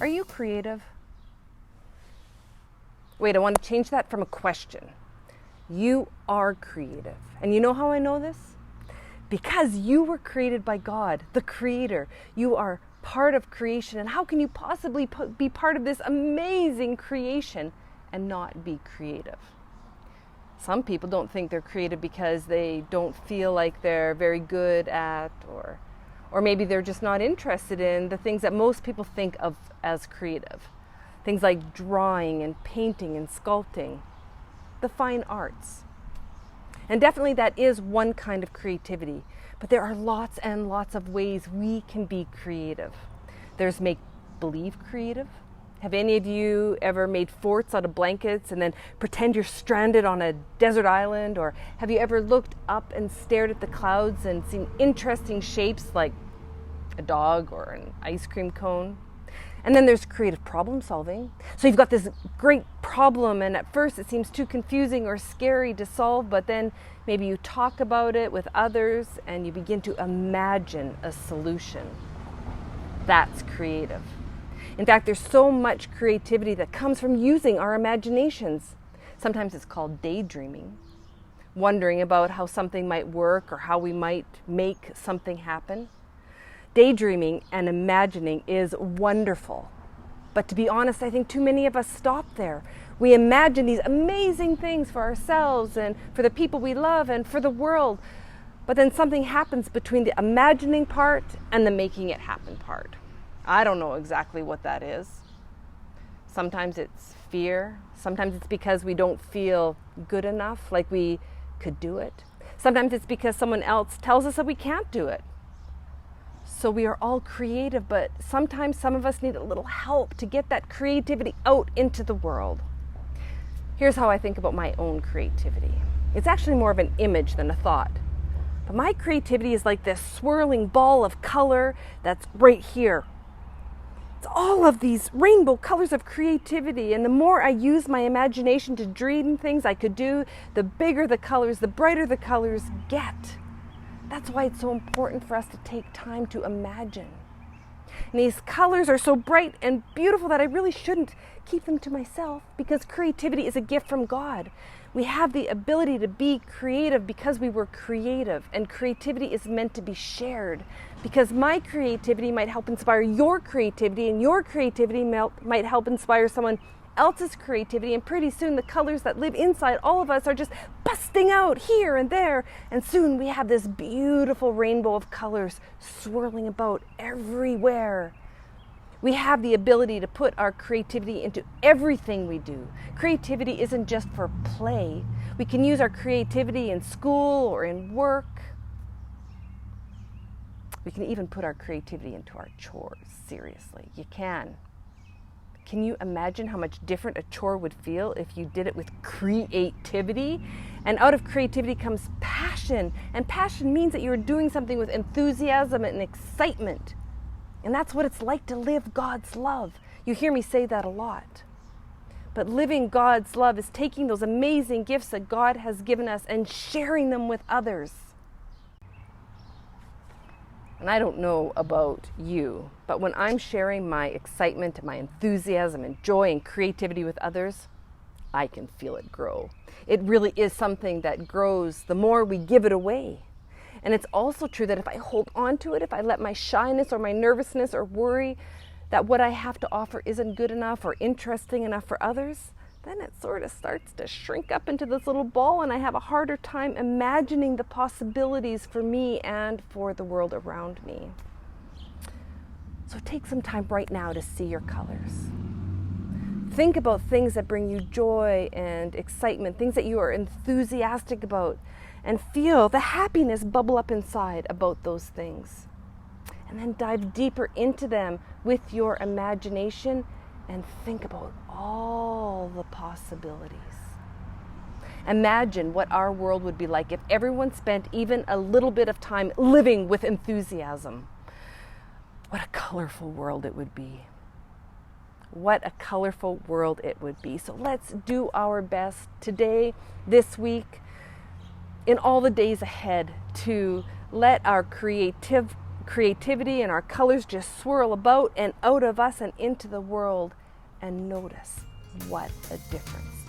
Are you creative? Wait, I want to change that from a question. You are creative. And you know how I know this? Because you were created by God, the Creator. You are part of creation. And how can you possibly be part of this amazing creation and not be creative? Some people don't think they're creative because they don't feel like they're very good at, or maybe they're just not interested in the things that most people think of as creative. Things like drawing and painting and sculpting, the fine arts. And definitely that is one kind of creativity, but there are lots and lots of ways we can be creative. There's make-believe creative. Have any of you ever made forts out of blankets and then pretend you're stranded on a desert island? Or have you ever looked up and stared at the clouds and seen interesting shapes like a dog or an ice cream cone? And then there's creative problem solving. So you've got this great problem, and at first it seems too confusing or scary to solve, but then maybe you talk about it with others and you begin to imagine a solution. That's creative. In fact, there's so much creativity that comes from using our imaginations. Sometimes it's called daydreaming, wondering about how something might work or how we might make something happen. Daydreaming and imagining is wonderful. But to be honest, I think too many of us stop there. We imagine these amazing things for ourselves and for the people we love and for the world. But then something happens between the imagining part and the making it happen part. I don't know exactly what that is. Sometimes it's fear. Sometimes it's because we don't feel good enough, like we could do it. Sometimes it's because someone else tells us that we can't do it. So we are all creative, but sometimes some of us need a little help to get that creativity out into the world. Here's how I think about my own creativity. It's actually more of an image than a thought. But my creativity is like this swirling ball of color that's right here. It's all of these rainbow colors of creativity, and the more I use my imagination to dream things I could do, the bigger the colors, the brighter the colors get. That's why it's so important for us to take time to imagine. And these colors are so bright and beautiful that I really shouldn't keep them to myself, because creativity is a gift from God. We have the ability to be creative because we were creative, and creativity is meant to be shared, because my creativity might help inspire your creativity, and your creativity might help inspire someone else's creativity, and pretty soon the colors that live inside all of us are just busting out here and there, and soon we have this beautiful rainbow of colors swirling about everywhere. We have the ability to put our creativity into everything we do. Creativity isn't just for play. We can use our creativity in school or in work. We can even put our creativity into our chores. Seriously, you can. Can you imagine how much different a chore would feel if you did it with creativity? And out of creativity comes passion. And passion means that you're doing something with enthusiasm and excitement. And that's what it's like to live God's love. You hear me say that a lot. But living God's love is taking those amazing gifts that God has given us and sharing them with others. And I don't know about you, but when I'm sharing my excitement and my enthusiasm and joy and creativity with others, I can feel it grow. It really is something that grows the more we give it away. And it's also true that if I hold on to it, if I let my shyness or my nervousness or worry that what I have to offer isn't good enough or interesting enough for others, then it sort of starts to shrink up into this little ball, and I have a harder time imagining the possibilities for me and for the world around me. So take some time right now to see your colors. Think about things that bring you joy and excitement, things that you are enthusiastic about, and feel the happiness bubble up inside about those things. And then dive deeper into them with your imagination and think about all the possibilities. Imagine what our world would be like if everyone spent even a little bit of time living with enthusiasm. What a colorful world it would be. What a colorful world it would be. So let's do our best today, this week, in all the days ahead, to let our creativity and our colors just swirl about and out of us and into the world. And notice what a difference